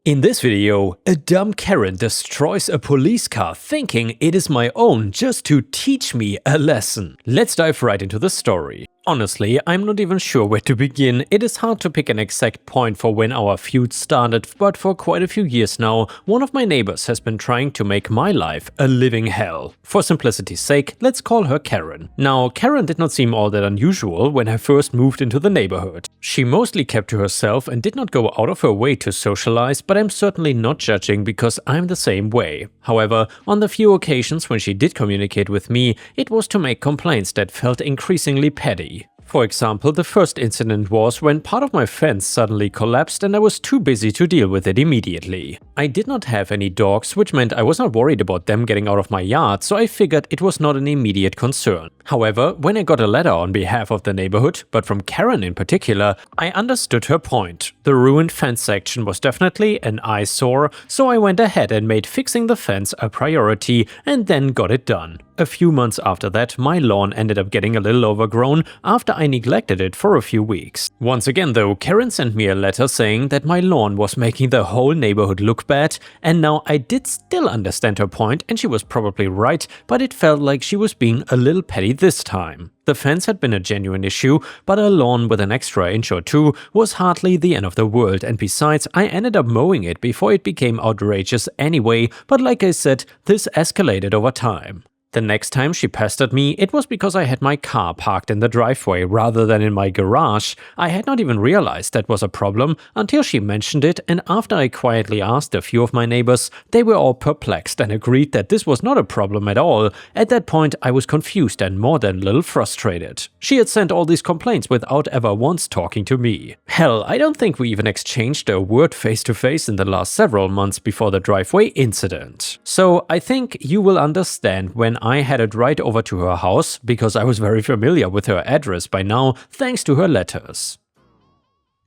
In this video, a dumb Karen destroys a police car thinking it is my own just to teach me a lesson. Let's dive right into the story. Honestly, I'm not even sure where to begin. It is hard to pick an exact point for when our feud started, but for quite a few years now, one of my neighbors has been trying to make my life a living hell. For simplicity's sake, let's call her Karen. Now, Karen did not seem all that unusual when I first moved into the neighborhood. She mostly kept to herself and did not go out of her way to socialize, but I'm certainly not judging because I'm the same way. However, on the few occasions when she did communicate with me, it was to make complaints that felt increasingly petty. For example, the first incident was when part of my fence suddenly collapsed and I was too busy to deal with it immediately. I did not have any dogs, which meant I was not worried about them getting out of my yard, so I figured it was not an immediate concern. However, when I got a letter on behalf of the neighborhood, but from Karen in particular, I understood her point. The ruined fence section was definitely an eyesore, so I went ahead and made fixing the fence a priority and then got it done. A few months after that, my lawn ended up getting a little overgrown after I neglected it for a few weeks. Once again though, Karen sent me a letter saying that my lawn was making the whole neighborhood look bad, and now I did still understand her point and she was probably right, but it felt like she was being a little petty this time. The fence had been a genuine issue, but a lawn with an extra inch or two was hardly the end of the world, and besides, I ended up mowing it before it became outrageous anyway, but like I said, this escalated over time. The next time she pestered me, it was because I had my car parked in the driveway rather than in my garage. I had not even realized that was a problem until she mentioned it, and after I quietly asked a few of my neighbors, they were all perplexed and agreed that this was not a problem at all. At that point, I was confused and more than a little frustrated. She had sent all these complaints without ever once talking to me. Hell, I don't think we even exchanged a word face to face in the last several months before the driveway incident. So I think you will understand when I headed right over to her house, because I was very familiar with her address by now thanks to her letters.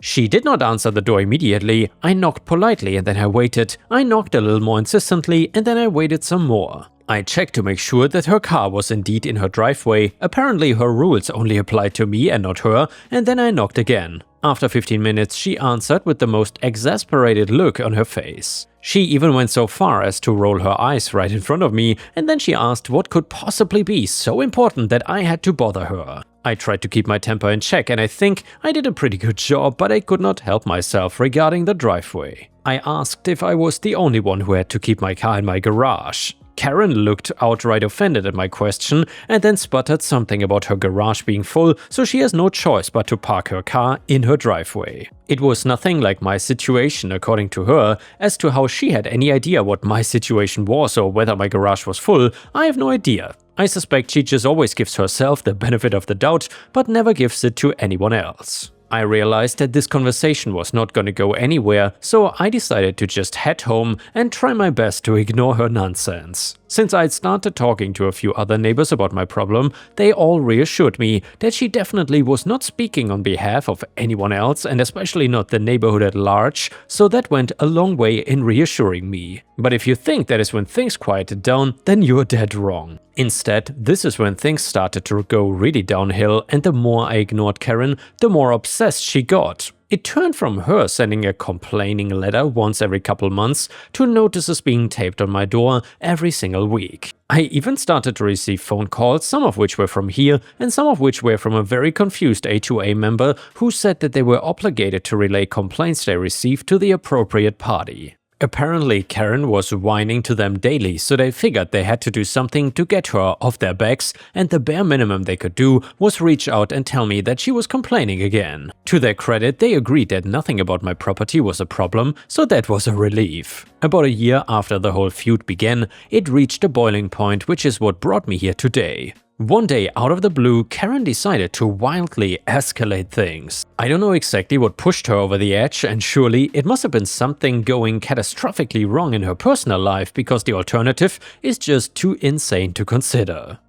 She did not answer the door immediately. I knocked politely and then I waited. I knocked a little more insistently and then I waited some more. I checked to make sure that her car was indeed in her driveway. Apparently her rules only applied to me and not her, and then I knocked again. After 15 minutes, she answered with the most exasperated look on her face. She even went so far as to roll her eyes right in front of me, and then she asked what could possibly be so important that I had to bother her. I tried to keep my temper in check, and I think I did a pretty good job, but I could not help myself regarding the driveway. I asked if I was the only one who had to keep my car in my garage. Karen looked outright offended at my question and then sputtered something about her garage being full, so she has no choice but to park her car in her driveway. It was nothing like my situation according to her. As to how she had any idea what my situation was or whether my garage was full, I have no idea. I suspect she just always gives herself the benefit of the doubt, but never gives it to anyone else. I realized that this conversation was not going to go anywhere, so I decided to just head home and try my best to ignore her nonsense. Since I'd started talking to a few other neighbors about my problem, they all reassured me that she definitely was not speaking on behalf of anyone else and especially not the neighborhood at large, so that went a long way in reassuring me. But if you think that is when things quieted down, then you're dead wrong. Instead, this is when things started to go really downhill, and the more I ignored Karen, the more obsessed she got. It turned from her sending a complaining letter once every couple months to notices being taped on my door every single week. I even started to receive phone calls, some of which were from here and some of which were from a very confused A2A member who said that they were obligated to relay complaints they received to the appropriate party. Apparently, Karen was whining to them daily, so they figured they had to do something to get her off their backs, and the bare minimum they could do was reach out and tell me that she was complaining again. To their credit, they agreed that nothing about my property was a problem, so that was a relief. About a year after the whole feud began, it reached a boiling point, which is what brought me here today. One day, out of the blue, Karen decided to wildly escalate things. I don't know exactly what pushed her over the edge, and surely it must have been something going catastrophically wrong in her personal life, because the alternative is just too insane to consider.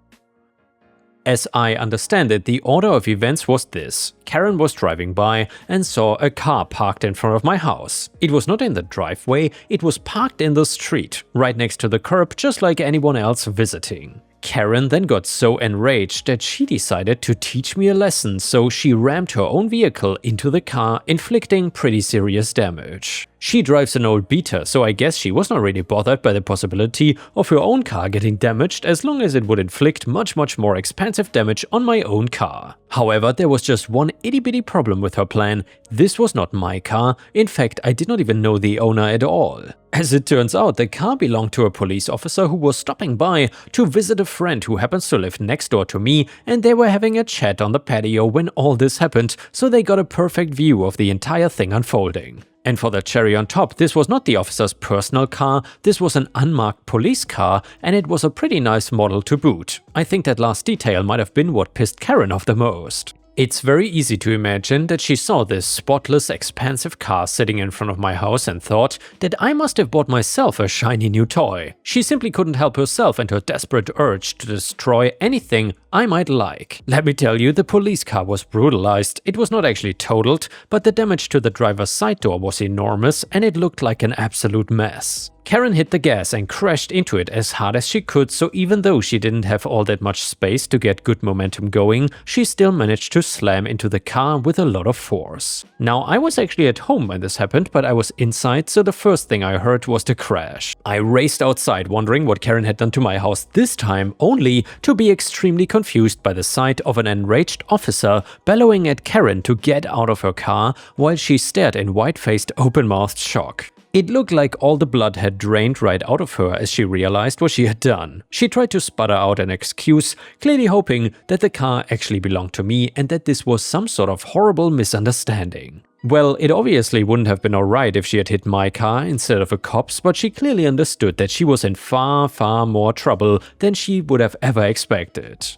As I understand it, the order of events was this. Karen was driving by and saw a car parked in front of my house. It was not in the driveway, it was parked in the street, right next to the curb, just like anyone else visiting. Karen then got so enraged that she decided to teach me a lesson, so she rammed her own vehicle into the car, inflicting pretty serious damage. She drives an old beater, so I guess she was not really bothered by the possibility of her own car getting damaged as long as it would inflict much more expensive damage on my own car. However, there was just one itty-bitty problem with her plan. This was not my car. In fact, I did not even know the owner at all. As it turns out, the car belonged to a police officer who was stopping by to visit a friend who happens to live next door to me, and they were having a chat on the patio when all this happened, so they got a perfect view of the entire thing unfolding. And for the cherry on top, this was not the officer's personal car, this was an unmarked police car, and it was a pretty nice model to boot. I think that last detail might have been what pissed Karen off the most. It's very easy to imagine that she saw this spotless, expensive car sitting in front of my house and thought that I must have bought myself a shiny new toy. She simply couldn't help herself and her desperate urge to destroy anything I might like. Let me tell you, the police car was brutalized. It was not actually totaled, but the damage to the driver's side door was enormous and it looked like an absolute mess. Karen hit the gas and crashed into it as hard as she could, so even though she didn't have all that much space to get good momentum going, she still managed to slam into the car with a lot of force. Now, I was actually at home when this happened, but I was inside, so the first thing I heard was the crash. I raced outside wondering what Karen had done to my house this time, only to be extremely confused by the sight of an enraged officer bellowing at Karen to get out of her car while she stared in white-faced, open-mouthed shock. It looked like all the blood had drained right out of her as she realized what she had done. She tried to sputter out an excuse, clearly hoping that the car actually belonged to me and that this was some sort of horrible misunderstanding. Well, it obviously wouldn't have been alright if she had hit my car instead of a cop's, but she clearly understood that she was in far more trouble than she would have ever expected.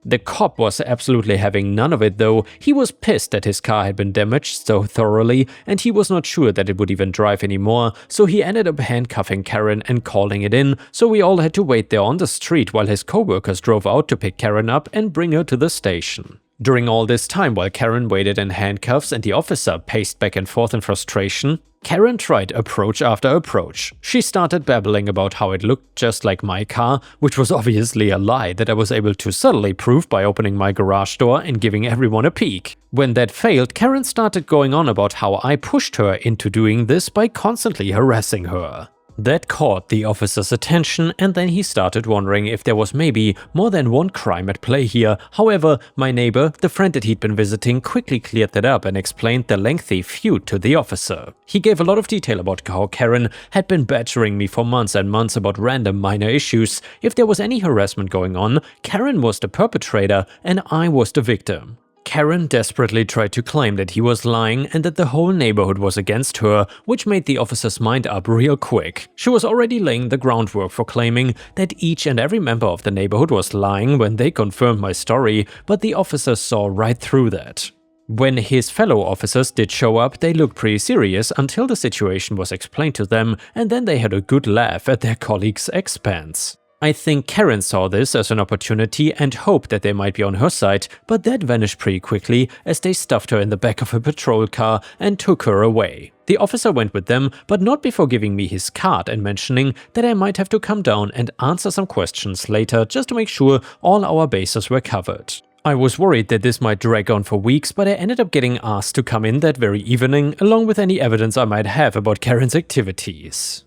The cop was absolutely having none of it though. He was pissed that his car had been damaged so thoroughly and he was not sure that it would even drive anymore, so he ended up handcuffing Karen and calling it in, so we all had to wait there on the street while his co-workers drove out to pick Karen up and bring her to the station. During all this time, while Karen waited in handcuffs and the officer paced back and forth in frustration, Karen tried approach after approach. She started babbling about how it looked just like my car, which was obviously a lie that I was able to subtly prove by opening my garage door and giving everyone a peek. When that failed, Karen started going on about how I pushed her into doing this by constantly harassing her. That caught the officer's attention, and then he started wondering if there was maybe more than one crime at play here. However, my neighbor, the friend that he'd been visiting, quickly cleared that up and explained the lengthy feud to the officer. He gave a lot of detail about how Karen had been badgering me for months and months about random minor issues. If there was any harassment going on, Karen was the perpetrator and I was the victim. Karen desperately tried to claim that he was lying and that the whole neighborhood was against her, which made the officer's mind up real quick. She was already laying the groundwork for claiming that each and every member of the neighborhood was lying when they confirmed my story, but the officer saw right through that. When his fellow officers did show up, they looked pretty serious until the situation was explained to them, and then they had a good laugh at their colleagues' expense. I think Karen saw this as an opportunity and hoped that they might be on her side, but that vanished pretty quickly as they stuffed her in the back of a patrol car and took her away. The officer went with them, but not before giving me his card and mentioning that I might have to come down and answer some questions later just to make sure all our bases were covered. I was worried that this might drag on for weeks, but I ended up getting asked to come in that very evening, along with any evidence I might have about Karen's activities.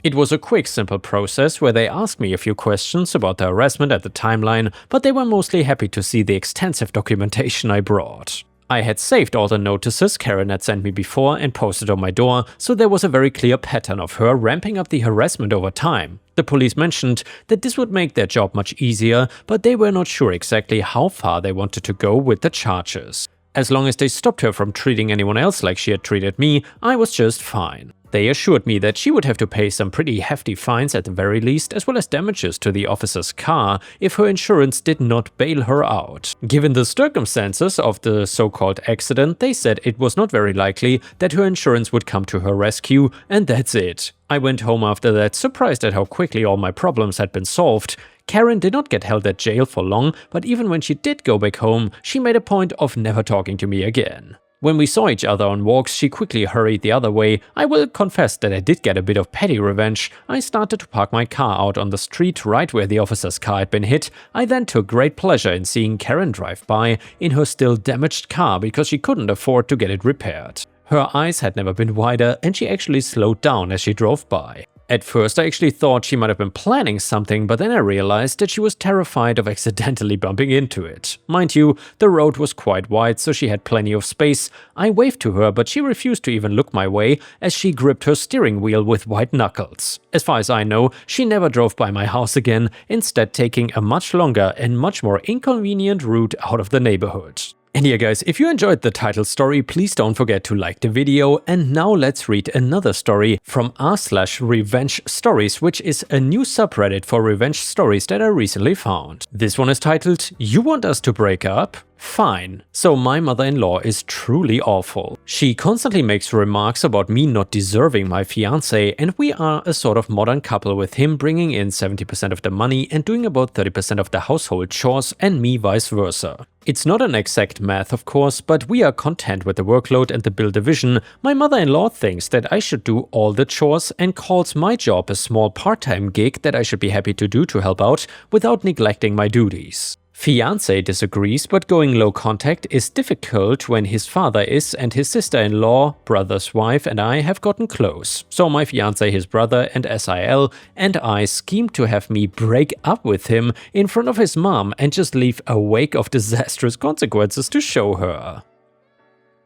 It was a quick, simple process where they asked me a few questions about the harassment at the timeline, but they were mostly happy to see the extensive documentation I brought. I had saved all the notices Karen had sent me before and posted on my door, so there was a very clear pattern of her ramping up the harassment over time. The police mentioned that this would make their job much easier, but they were not sure exactly how far they wanted to go with the charges. As long as they stopped her from treating anyone else like she had treated me, I was just fine. They assured me that she would have to pay some pretty hefty fines at the very least, as well as damages to the officer's car if her insurance did not bail her out. Given the circumstances of the so-called accident, they said it was not very likely that her insurance would come to her rescue, and that's it. I went home after that, surprised at how quickly all my problems had been solved. Karen did not get held at jail for long, but even when she did go back home, she made a point of never talking to me again. When we saw each other on walks, she quickly hurried the other way. I will confess that I did get a bit of petty revenge. I started to park my car out on the street right where the officer's car had been hit. I then took great pleasure in seeing Karen drive by in her still damaged car because she couldn't afford to get it repaired. Her eyes had never been wider and she actually slowed down as she drove by. At first I actually thought she might have been planning something, but then I realized that she was terrified of accidentally bumping into it. Mind you, the road was quite wide, so she had plenty of space. I waved to her, but she refused to even look my way as she gripped her steering wheel with white knuckles. As far as I know, she never drove by my house again, instead taking a much longer and much more inconvenient route out of the neighborhood. And yeah guys, if you enjoyed the title story, please don't forget to like the video. And now let's read another story from r/revenge stories, which is a new subreddit for revenge stories that I recently found. This one is titled, "You Want Us to Break Up? Fine." So my mother-in-law is truly awful. She constantly makes remarks about me not deserving my fiancé, and we are a sort of modern couple with him bringing in 70% of the money and doing about 30% of the household chores and me vice versa. It's not an exact math of course, but we are content with the workload and the bill division. My mother-in-law thinks that I should do all the chores and calls my job a small part-time gig that I should be happy to do to help out without neglecting my duties. Fiancé disagrees, but going low contact is difficult when his father is and his sister-in-law, brother's wife, and I have gotten close. So my fiancé, his brother, and SIL and I schemed to have me break up with him in front of his mom and just leave a wake of disastrous consequences to show her.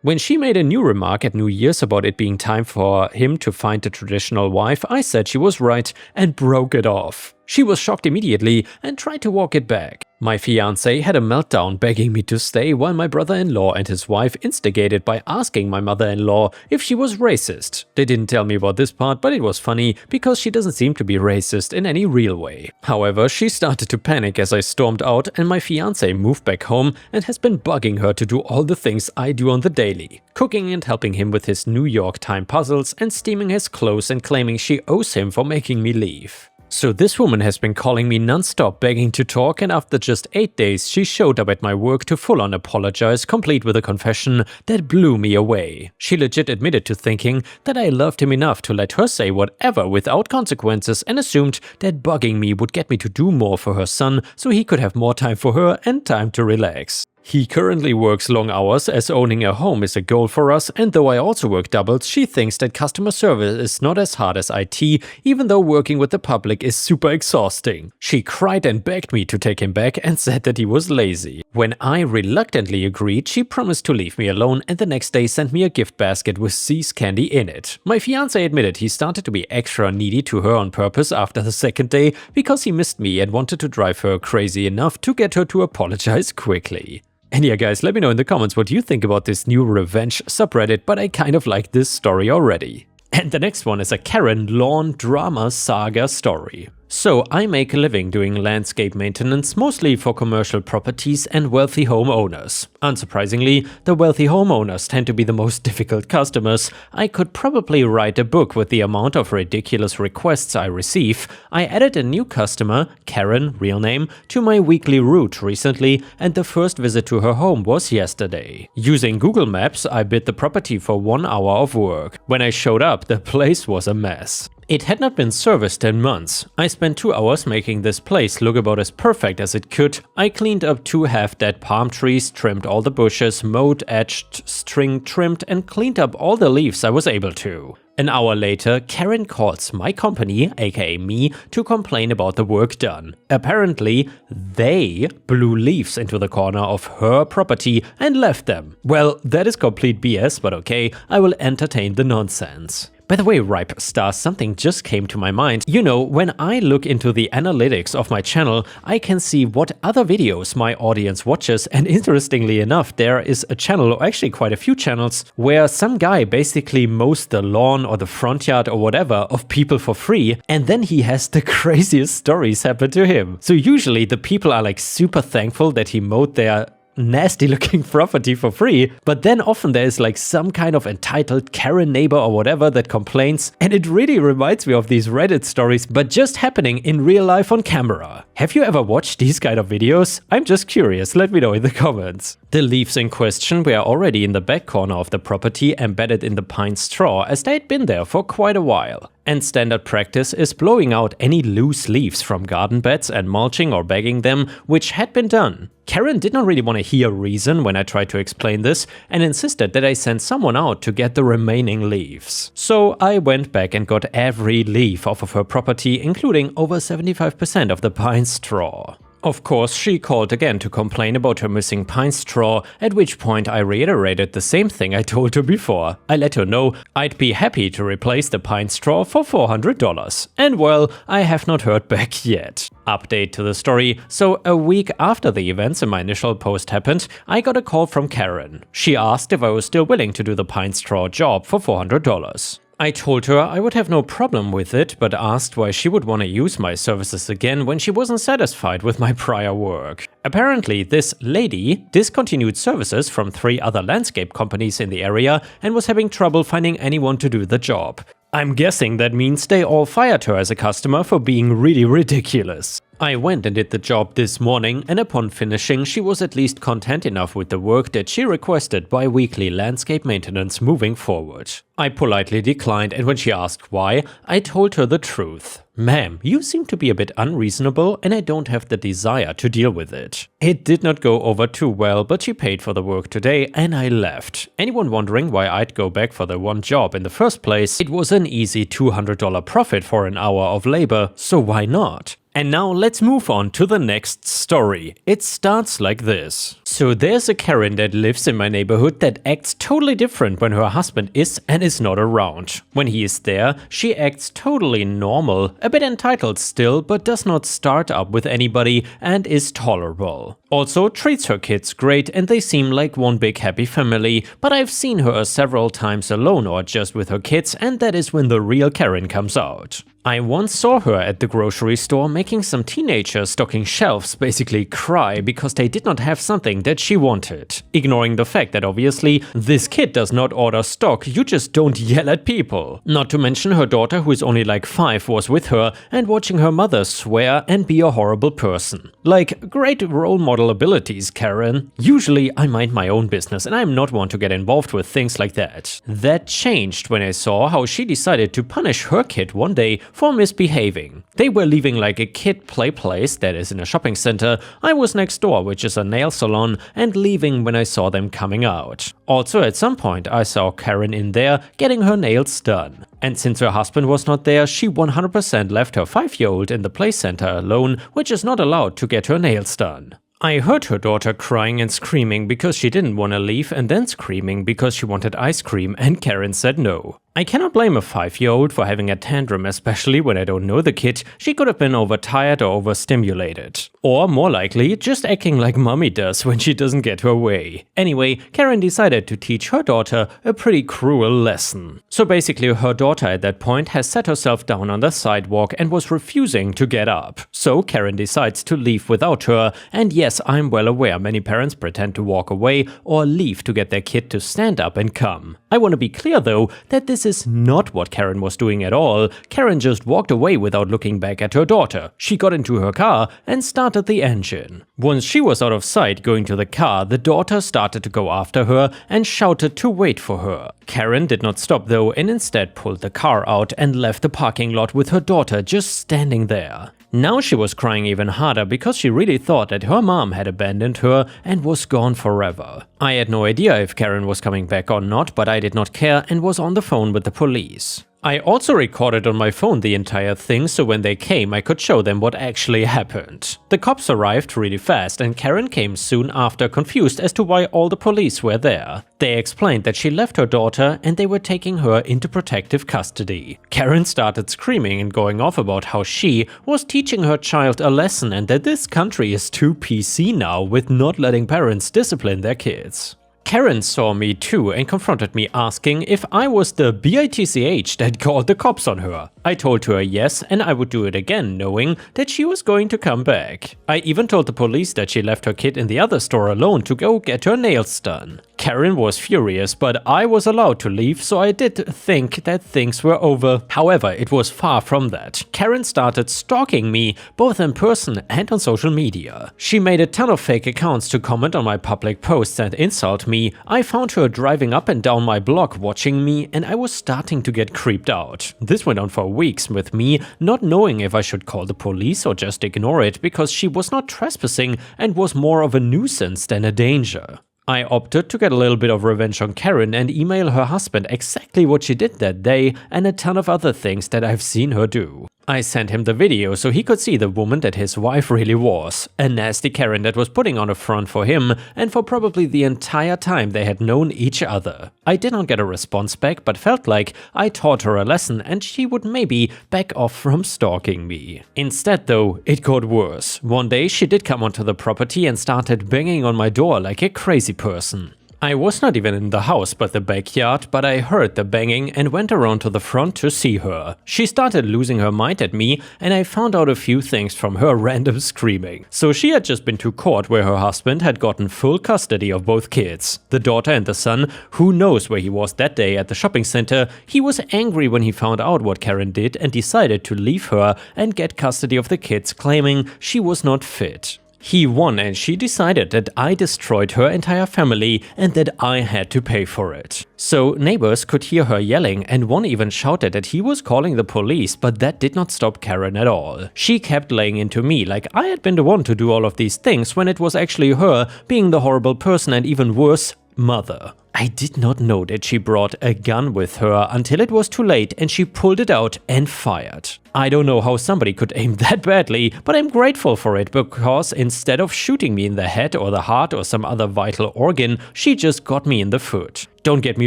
When she made a new remark at New Year's about it being time for him to find the traditional wife, I said she was right and broke it off. She was shocked immediately and tried to walk it back. My fiancé had a meltdown begging me to stay while my brother-in-law and his wife instigated by asking my mother-in-law if she was racist. They didn't tell me about this part, but it was funny because she doesn't seem to be racist in any real way. However, she started to panic as I stormed out and my fiancé moved back home and has been bugging her to do all the things I do on the daily. Cooking and helping him with his New York time puzzles and steaming his clothes and claiming she owes him for making me leave. So this woman has been calling me non-stop begging to talk, and after just 8 days she showed up at my work to full-on apologize, complete with a confession that blew me away. She legit admitted to thinking that I loved him enough to let her say whatever without consequences and assumed that bugging me would get me to do more for her son so he could have more time for her and time to relax. He currently works long hours as owning a home is a goal for us, and though I also work doubles, she thinks that customer service is not as hard as IT, even though working with the public is super exhausting. She cried and begged me to take him back and said that he was lazy. When I reluctantly agreed, she promised to leave me alone and the next day sent me a gift basket with C's candy in it. My fiancé admitted he started to be extra needy to her on purpose after the second day because he missed me and wanted to drive her crazy enough to get her to apologize quickly. And yeah guys, let me know in the comments what you think about this new revenge subreddit, but I kind of like this story already. And the next one is a Karen lawn drama saga story. So I make a living doing landscape maintenance, mostly for commercial properties and wealthy homeowners. Unsurprisingly, the wealthy homeowners tend to be the most difficult customers. I could probably write a book with the amount of ridiculous requests I receive. I added a new customer, Karen, real name, to my weekly route recently, and the first visit to her home was yesterday. Using Google Maps, I bid the property for 1 hour of work. When I showed up, the place was a mess. It had not been serviced in months. I spent 2 hours making this place look about as perfect as it could. I cleaned up 2 half-dead palm trees, trimmed all the bushes, mowed, edged, string trimmed, and cleaned up all the leaves I was able to. An hour later, Karen calls my company, aka me, to complain about the work done. Apparently, they blew leaves into the corner of her property and left them. Well, that is complete BS, but okay, I will entertain the nonsense. By the way, Ripe stars, something just came to my mind. You know, when I look into the analytics of my channel, I can see what other videos my audience watches, and interestingly enough, there is a channel, or actually quite a few channels, where some guy basically mows the lawn or the front yard or whatever of people for free, and then he has the craziest stories happen to him. So usually the people are like super thankful that he mowed their nasty looking property for free, but then often there is like some kind of entitled Karen neighbor or whatever that complains, and it really reminds me of these Reddit stories, but just happening in real life on camera. Have you ever watched these kind of videos? I'm just curious, let me know in the comments. The leaves in question were already in the back corner of the property, embedded in the pine straw, as they had been there for quite a while. And standard practice is blowing out any loose leaves from garden beds and mulching or bagging them, which had been done. Karen did not really want to hear reason when I tried to explain this and insisted that I send someone out to get the remaining leaves. So I went back and got every leaf off of her property, including over 75% of the pine straw. Of course, she called again to complain about her missing pine straw, at which point I reiterated the same thing I told her before. I let her know I'd be happy to replace the pine straw for $400. And well, I have not heard back yet. Update to the story: so a week after the events in my initial post happened, I got a call from Karen. She asked if I was still willing to do the pine straw job for $400. I told her I would have no problem with it, but asked why she would want to use my services again when she wasn't satisfied with my prior work. Apparently, this lady discontinued services from 3 other landscape companies in the area and was having trouble finding anyone to do the job. I'm guessing that means they all fired her as a customer for being really ridiculous. I went and did the job this morning, and upon finishing, she was at least content enough with the work that she requested bi-weekly landscape maintenance moving forward. I politely declined, and when she asked why, I told her the truth. Ma'am, you seem to be a bit unreasonable, and I don't have the desire to deal with it. It did not go over too well, but she paid for the work today, and I left. Anyone wondering why I'd go back for the one job in the first place? It was an easy $200 profit for an hour of labor, so why not? And now let's move on to the next story. It starts like this. So there's a Karen that lives in my neighborhood that acts totally different when her husband is and is not around. When he is there, she acts totally normal, a bit entitled still, but does not start up with anybody and is tolerable. Also treats her kids great and they seem like one big happy family, but I've seen her several times alone or just with her kids, and that is when the real Karen comes out. I once saw her at the grocery store making some teenagers stocking shelves basically cry because they did not have something that she wanted. Ignoring the fact that obviously this kid does not order stock, you just don't yell at people. Not to mention her daughter, who is only like 5, was with her and watching her mother swear and be a horrible person. Like, great role model abilities, Karen. Usually I mind my own business and I'm not one to get involved with things like that. That changed when I saw how she decided to punish her kid one day for misbehaving. They were leaving like a kid play place that is in a shopping center. I was next door, which is a nail salon, and leaving when I saw them coming out. Also at some point I saw Karen in there getting her nails done. And since her husband was not there, she 100% left her 5-year-old in the play center alone, which is not allowed to get her nails done. I heard her daughter crying and screaming because she didn't want to leave, and then screaming because she wanted ice cream, and Karen said no. I cannot blame a 5-year-old for having a tantrum, especially when I don't know the kid. She could have been overtired or overstimulated. Or more likely, just acting like mommy does when she doesn't get her way. Anyway, Karen decided to teach her daughter a pretty cruel lesson. So basically her daughter at that point has sat herself down on the sidewalk and was refusing to get up. So Karen decides to leave without her, and yes, I'm well aware many parents pretend to walk away or leave to get their kid to stand up and come. I want to be clear though that this is not what Karen was doing at all. Karen just walked away without looking back at her daughter. She got into her car and started the engine. Once she was out of sight going to the car, the daughter started to go after her and shouted to wait for her. Karen did not stop though and instead pulled the car out and left the parking lot with her daughter just standing there. Now she was crying even harder because she really thought that her mom had abandoned her and was gone forever. I had no idea if Karen was coming back or not, but I did not care and was on the phone with the police. I also recorded on my phone the entire thing, so when they came I could show them what actually happened. The cops arrived really fast and Karen came soon after, confused as to why all the police were there. They explained that she left her daughter and they were taking her into protective custody. Karen started screaming and going off about how she was teaching her child a lesson and that this country is too PC now with not letting parents discipline their kids. Karen saw me too and confronted me asking if I was the bitch that called the cops on her. I told her yes, and I would do it again, knowing that she was going to come back. I even told the police that she left her kid in the other store alone to go get her nails done. Karen was furious, but I was allowed to leave, so I did think that things were over. However, it was far from that. Karen started stalking me, both in person and on social media. She made a ton of fake accounts to comment on my public posts and insult me, me, I found her driving up and down my block watching me, and I was starting to get creeped out. This went on for weeks with me not knowing if I should call the police or just ignore it because she was not trespassing and was more of a nuisance than a danger. I opted to get a little bit of revenge on Karen and email her husband exactly what she did that day and a ton of other things that I've seen her do. I sent him the video so he could see the woman that his wife really was. A nasty Karen that was putting on a front for him and for probably the entire time they had known each other. I did not get a response back, but felt like I taught her a lesson and she would maybe back off from stalking me. Instead though, it got worse. One day she did come onto the property and started banging on my door like a crazy person. I was not even in the house but the backyard, but I heard the banging and went around to the front to see her. She started losing her mind at me and I found out a few things from her random screaming. So she had just been to court where her husband had gotten full custody of both kids. The daughter and the son, who knows where he was that day at the shopping center, he was angry when he found out what Karen did and decided to leave her and get custody of the kids, claiming she was not fit. He won and she decided that I destroyed her entire family and that I had to pay for it. So neighbors could hear her yelling and one even shouted that he was calling the police, but that did not stop Karen at all. She kept laying into me like I had been the one to do all of these things when it was actually her being the horrible person and even worse, mother. I did not know that she brought a gun with her until it was too late and she pulled it out and fired. I don't know how somebody could aim that badly, but I'm grateful for it because instead of shooting me in the head or the heart or some other vital organ, she just got me in the foot. Don't get me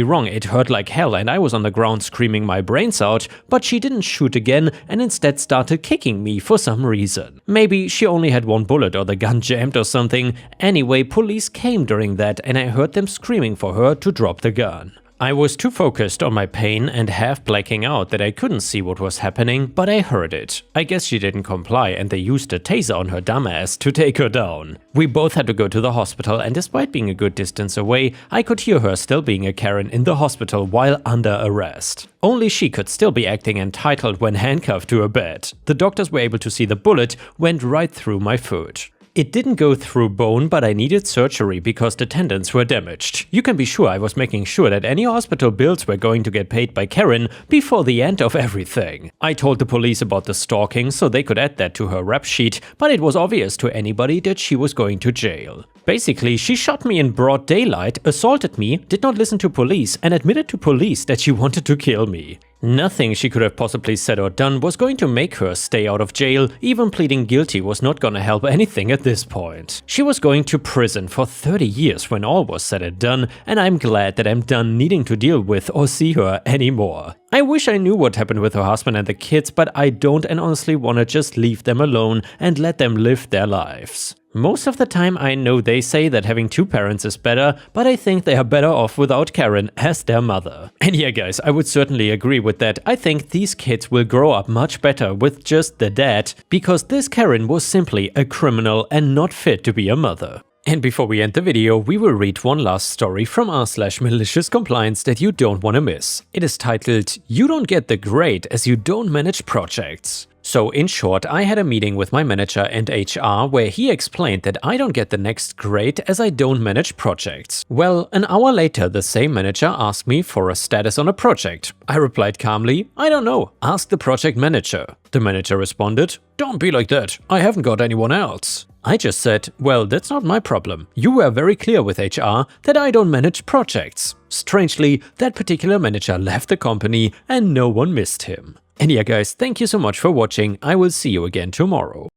wrong, it hurt like hell and I was on the ground screaming my brains out, but she didn't shoot again and instead started kicking me for some reason. Maybe she only had one bullet or the gun jammed or something. Anyway, police came during that and I heard them screaming for her to drop the gun. I was too focused on my pain and half blacking out that I couldn't see what was happening, but I heard it. I guess she didn't comply and they used a taser on her dumbass to take her down. We both had to go to the hospital and despite being a good distance away, I could hear her still being a Karen in the hospital while under arrest. Only she could still be acting entitled when handcuffed to a bed. The doctors were able to see the bullet went right through my foot. It didn't go through bone, but I needed surgery because the tendons were damaged. You can be sure I was making sure that any hospital bills were going to get paid by Karen before the end of everything. I told the police about the stalking so they could add that to her rap sheet, but it was obvious to anybody that she was going to jail. Basically, she shot me in broad daylight, assaulted me, did not listen to police, and admitted to police that she wanted to kill me. Nothing she could have possibly said or done was going to make her stay out of jail. Even pleading guilty was not gonna help anything at this point. She was going to prison for 30 years when all was said and done, and I'm glad that I'm done needing to deal with or see her anymore. I wish I knew what happened with her husband and the kids, but I don't and honestly wanna just leave them alone and let them live their lives. Most of the time I know they say that having two parents is better, but I think they are better off without Karen as their mother. And yeah guys, I would certainly agree with that. I think these kids will grow up much better with just the dad, because this Karen was simply a criminal and not fit to be a mother. And before we end the video, we will read one last story from r/malicious compliance that you don't want to miss. It is titled, "You don't get the grade as you don't manage projects." So in short, I had a meeting with my manager and HR where he explained that I don't get the next grade as I don't manage projects. Well, an hour later, the same manager asked me for a status on a project. I replied calmly, "I don't know, ask the project manager." The manager responded, "Don't be like that, I haven't got anyone else." I just said, "Well, that's not my problem. You were very clear with HR that I don't manage projects." Strangely, that particular manager left the company and no one missed him. And yeah guys, thank you so much for watching. I will see you again tomorrow.